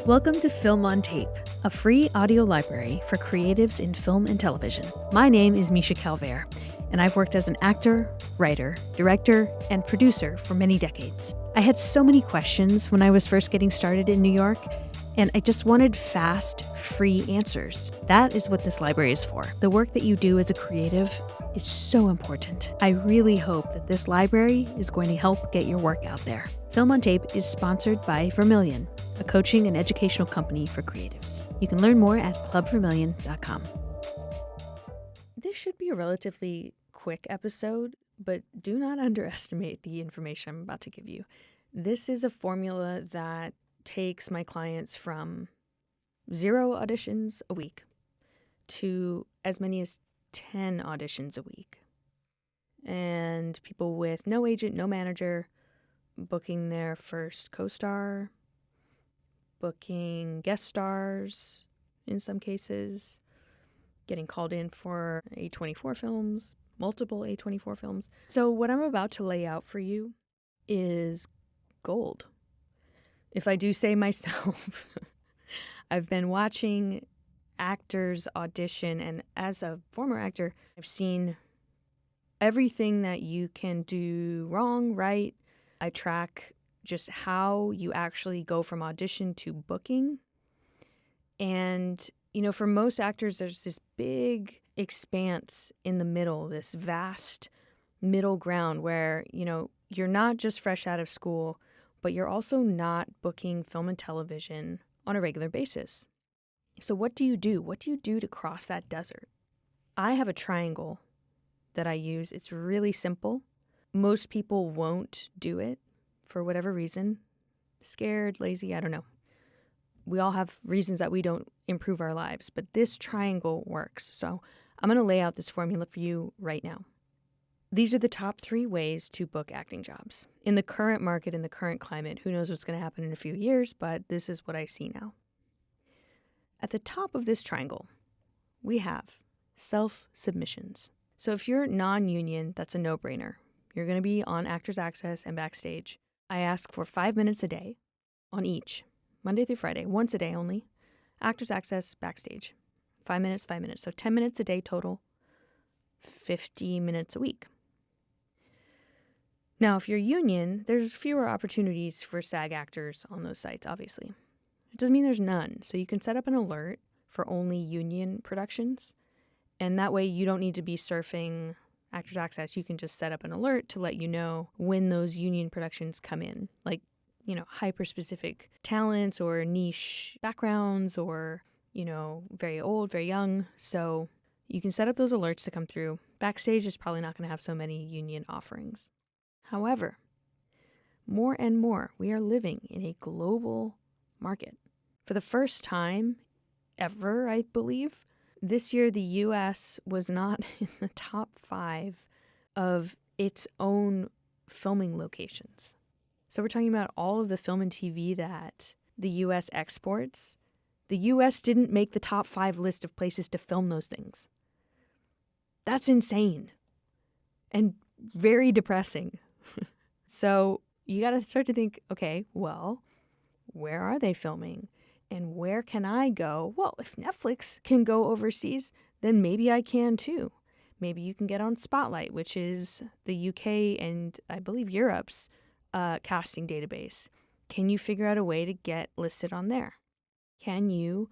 Welcome to Film on Tape, a free audio library for creatives in film and television. My name is Misha Calvert, and I've worked as an actor, writer, director, and producer for many decades. I had so many questions when I was first getting started in New York, and I just wanted fast, free answers. That is what this library is for. The work that you do as a creative is so important. I really hope that this library is going to help get your work out there. Film on Tape is sponsored by Vermilion, a coaching and educational company for creatives. You can learn more at clubvermilion.com. This should be a relatively quick episode, but do not underestimate the information I'm about to give you. This is a formula that takes my clients from 0 auditions a week to as many as 10 auditions a week. And people with no agent, no manager, booking their first co-star, booking guest stars in some cases, getting called in for A24 films, multiple A24 films. So what I'm about to lay out for you is gold. If I do say myself, I've been watching actors audition, and as a former actor, I've seen everything that you can do wrong, right. I track just how you actually go from audition to booking. And, for most actors, there's this big expanse in the middle, this vast middle ground where, you're not just fresh out of school, but you're also not booking film and television on a regular basis. So what do you do? What do you do to cross that desert? I have a triangle that I use. It's really simple. Most people won't do it for whatever reason. Scared, lazy, I don't know. We all have reasons that we don't improve our lives, but this triangle works. So I'm going to lay out this formula for you right now. These are the top 3 ways to book acting jobs. In the current market, in the current climate, who knows what's going to happen in a few years, but this is what I see now. At the top of this triangle, we have self-submissions. So if you're non-union, that's a no-brainer. You're going to be on Actors Access and Backstage. I ask for 5 minutes a day on each, Monday through Friday, once a day only. Actors Access, Backstage. 5 minutes, 5 minutes. So 10 minutes a day total, 50 minutes a week. Now, if you're union, there's fewer opportunities for SAG actors on those sites, obviously. It doesn't mean there's none. So you can set up an alert for only union productions. And that way you don't need to be surfing Actors Access. You can just set up an alert to let you know when those union productions come in. Like, hyper-specific talents or niche backgrounds or, very old, very young. So you can set up those alerts to come through. Backstage is probably not going to have so many union offerings. However, more and more, we are living in a global market. For the first time ever, I believe, this year the U.S. was not in the top 5 of its own filming locations. So we're talking about all of the film and TV that the U.S. exports. The U.S. didn't make the top 5 list of places to film those things. That's insane and very depressing. So you got to start to think, okay, well, where are they filming? And where can I go? Well, if Netflix can go overseas, then maybe I can too. Maybe you can get on Spotlight, which is the UK and I believe Europe's casting database. Can you figure out a way to get listed on there? Can you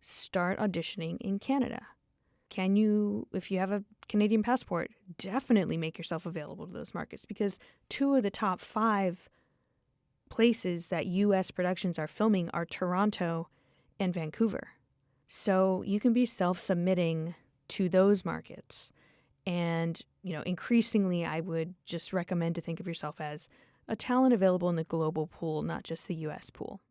start auditioning in Canada? Can you, if you have a Canadian passport, definitely make yourself available to those markets? Because 2 of the top 5 places that U.S. productions are filming are Toronto and Vancouver. So you can be self-submitting to those markets. And, increasingly, I would just recommend to think of yourself as a talent available in the global pool, not just the U.S. pool.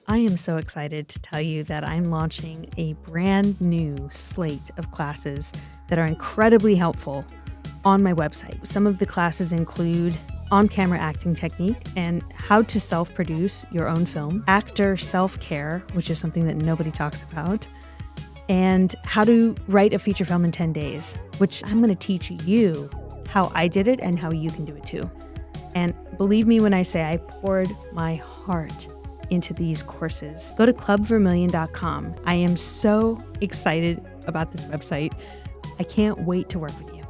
I am so excited to tell you that I'm launching a brand new slate of classes that are incredibly helpful on my website. Some of the classes include on-camera acting technique and how to self-produce your own film, actor self-care, which is something that nobody talks about, and how to write a feature film in 10 days, which I'm going to teach you how I did it and how you can do it too. And believe me when I say I poured my heart into these courses. Go to clubvermillion.com. I am so excited about this website. I can't wait to work with you.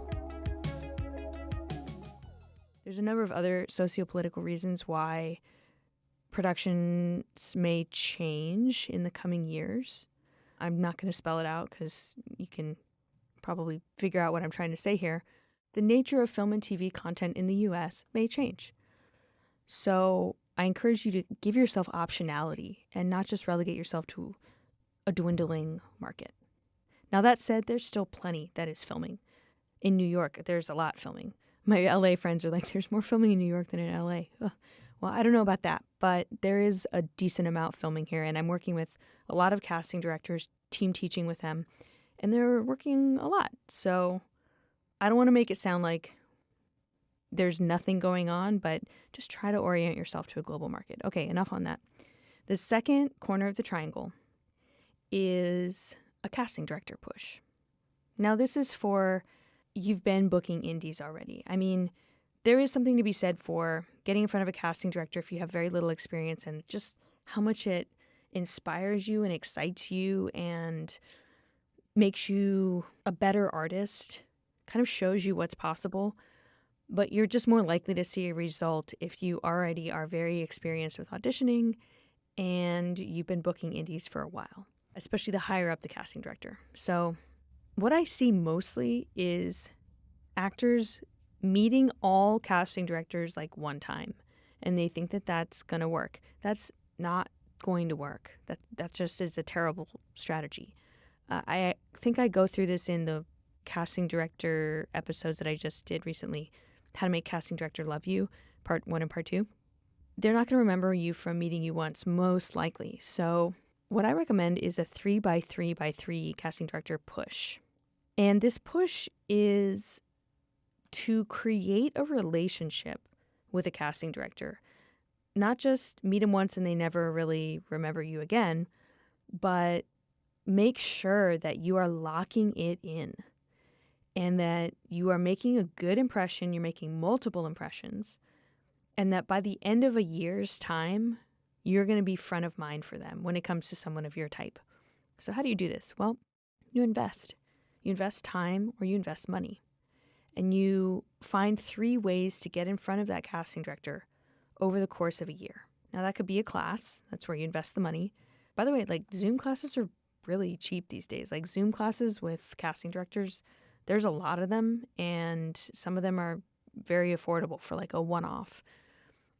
There's a number of other sociopolitical reasons why productions may change in the coming years. I'm not going to spell it out because you can probably figure out what I'm trying to say here. The nature of film and TV content in the US may change. So I encourage you to give yourself optionality and not just relegate yourself to a dwindling market. Now, that said, there's still plenty that is filming. In New York, there's a lot filming. My LA friends are like, there's more filming in New York than in LA. Ugh. Well, I don't know about that, but there is a decent amount filming here, and I'm working with a lot of casting directors, team teaching with them, and they're working a lot. So I don't want to make it sound like there's nothing going on, but just try to orient yourself to a global market. Okay, enough on that. The second corner of the triangle is a casting director push. Now, this is for you've been booking indies already. I mean, there is something to be said for getting in front of a casting director if you have very little experience and just how much it inspires you and excites you and makes you a better artist, kind of shows you what's possible. But you're just more likely to see a result if you already are very experienced with auditioning and you've been booking indies for a while, especially the higher up the casting director. So what I see mostly is actors meeting all casting directors like one time, and they think that that's going to work. That's not going to work. That just is a terrible strategy. I think I go through this in the casting director episodes that I just did recently, How to Make Casting Director Love You, part 1 and part 2. They're not going to remember you from meeting you once, most likely. So what I recommend is a 3x3x3 casting director push. And this push is to create a relationship with a casting director. Not just meet them once and they never really remember you again, but make sure that you are locking it in and that you are making a good impression, you're making multiple impressions, and that by the end of a year's time, you're going to be front of mind for them when it comes to someone of your type. So how do you do this? Well, you invest. You invest time or you invest money. And you find 3 ways to get in front of that casting director over the course of a year. Now, that could be a class. That's where you invest the money. By the way, like Zoom classes are really cheap these days. Like Zoom classes with casting directors, there's a lot of them, and some of them are very affordable for like a one-off.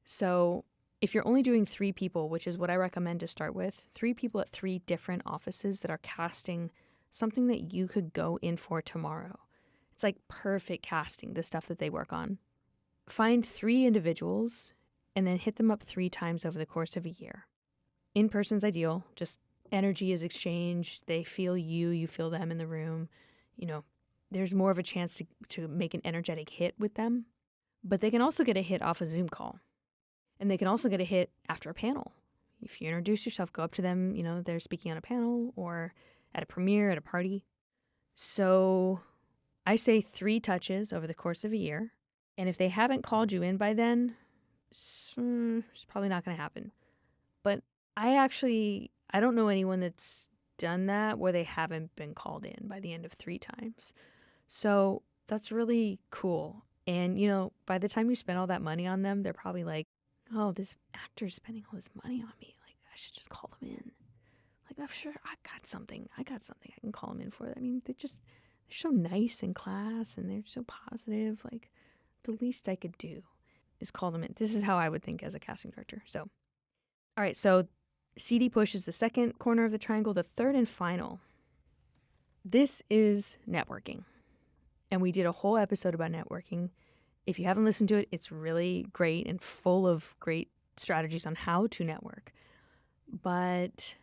So if you're only doing 3 people, which is what I recommend to start with, 3 people at 3 different offices that are casting something that you could go in for tomorrow. It's like perfect casting, the stuff that they work on. Find 3 individuals and then hit them up 3 times over the course of a year. In person's ideal, just energy is exchanged. They feel you, you feel them in the room. You know, there's more of a chance to make an energetic hit with them. But they can also get a hit off a Zoom call. And they can also get a hit after a panel. If you introduce yourself, go up to them, you know, they're speaking on a panel or at a premiere, at a party. So I say 3 touches over the course of a year. And if they haven't called you in by then, it's probably not going to happen. But I don't know anyone that's done that where they haven't been called in by the end of 3 times. So that's really cool. And, you know, by the time you spend all that money on them, they're probably like, oh, this actor's spending all this money on me. Like, I should just call them in. Like, I'm sure I got something I can call them in for. I mean, they're so nice in class and they're so positive. Like, the least I could do is call them in. This is how I would think as a casting director. So, all right, so CD push is the second corner of the triangle. The third and final, this is networking. And we did a whole episode about networking. If you haven't listened to it, it's really great and full of great strategies on how to network. But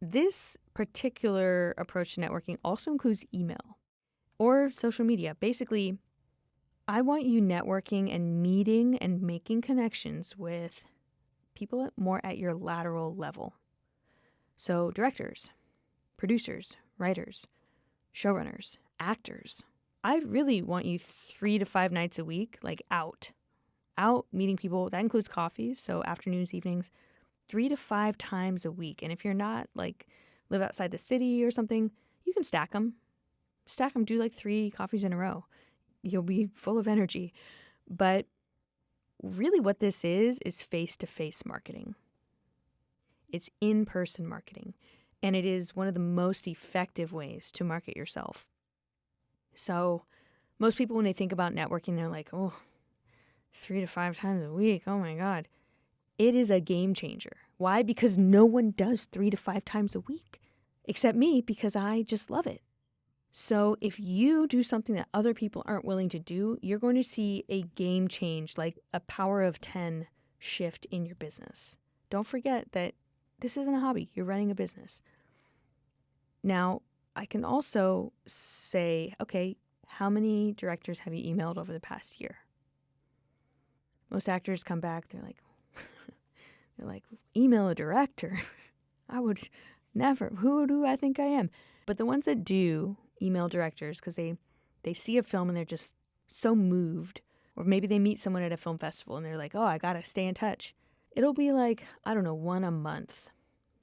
this particular approach to networking also includes email or social media. Basically, I want you networking and meeting and making connections with people more at your lateral level. So directors, producers, writers, showrunners, actors. I really want you 3 to 5 nights a week, like out out meeting people. That includes coffees, so afternoons, evenings, 3 to 5 times a week. And if you're not like live outside the city or something, you can stack them. Do like 3 coffees in a row. You'll be full of energy. But really what this is face-to-face marketing. It's in-person marketing. And it is one of the most effective ways to market yourself. So most people, when they think about networking, they're like, oh, 3 to 5 times a week. Oh my God. It is a game changer. Why? Because no one does 3 to 5 times a week, except me, because I just love it. So if you do something that other people aren't willing to do, you're going to see a game change, like a power of 10 shift in your business. Don't forget that this isn't a hobby. You're running a business. Now, I can also say, okay, how many directors have you emailed over the past year? Most actors come back, they're like, email a director. I would never. Who do I think I am? But the ones that do email directors, because they see a film and they're just so moved, or maybe they meet someone at a film festival and they're like, oh, I got to stay in touch. It'll be like, I don't know, 1 a month.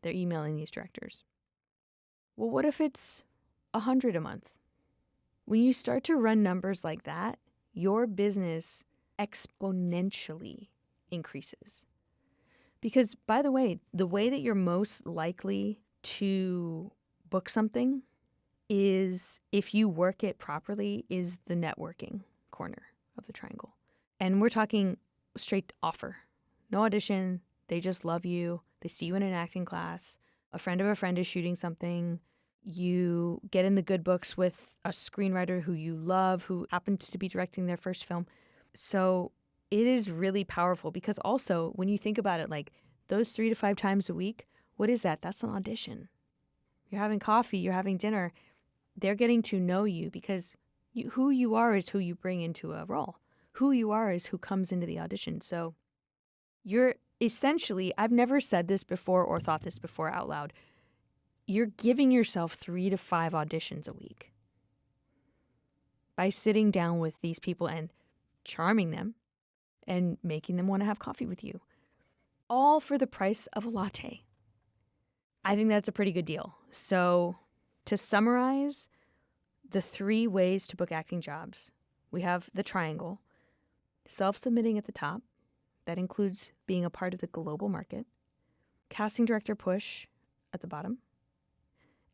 They're emailing these directors. Well, what if it's 100 a month? When you start to run numbers like that, your business exponentially increases. Because, by the way that you're most likely to book something is, if you work it properly, is the networking corner of the triangle. And we're talking straight offer. No audition. They just love you. They see you in an acting class. A friend of a friend is shooting something. You get in the good books with a screenwriter who you love, who happens to be directing their first film. So it is really powerful, because also when you think about it, like those 3 to 5 times a week, what is that? That's an audition. You're having coffee, you're having dinner. They're getting to know you, because who you are is who you bring into a role. Who you are is who comes into the audition. So you're essentially, I've never said this before or thought this before out loud, you're giving yourself 3 to 5 auditions a week by sitting down with these people and charming them and making them want to have coffee with you, all for the price of a latte. I think that's a pretty good deal. So to summarize the 3 ways to book acting jobs, we have the triangle, self-submitting at the top. That includes being a part of the global market, casting director push at the bottom,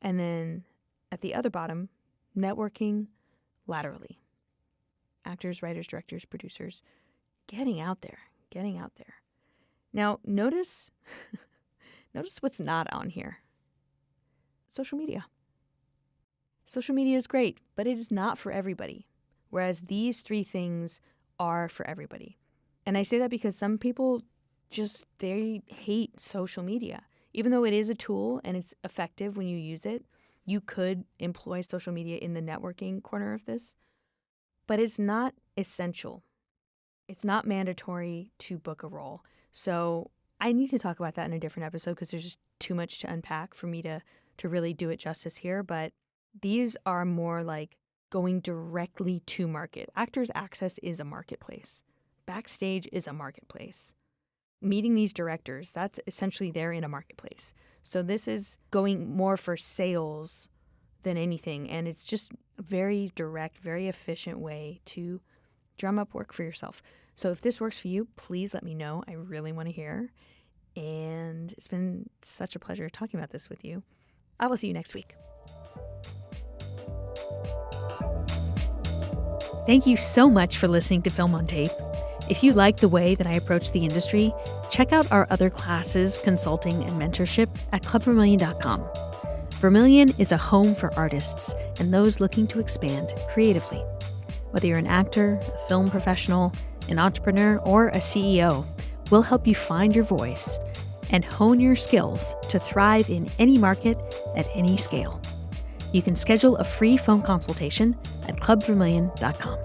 and then at the other bottom, networking laterally. Actors, writers, directors, producers, getting out there. Now, notice what's not on here. Social media. Social media is great, but it is not for everybody, whereas these 3 things are for everybody. And I say that because some people they hate social media. Even though it is a tool and it's effective when you use it, you could employ social media in the networking corner of this, but it's not essential. It's not mandatory to book a role. So I need to talk about that in a different episode, because there's just too much to unpack for me to really do it justice here. But these are more like going directly to market. Actors Access is a marketplace. Backstage is a marketplace. Meeting these directors, that's essentially they're in a marketplace. So this is going more for sales than anything. And it's just a very direct, very efficient way to drum up work for yourself. So if this works for you, please let me know. I really want to hear. And it's been such a pleasure talking about this with you. I will see you next week. Thank you so much for listening to Film on Tape. If you like the way that I approach the industry, check out our other classes, consulting, and mentorship at clubvermilion.com. Vermilion is a home for artists and those looking to expand creatively. Whether you're an actor, a film professional, an entrepreneur, or a CEO, we'll help you find your voice and hone your skills to thrive in any market at any scale. You can schedule a free phone consultation at clubvermilion.com.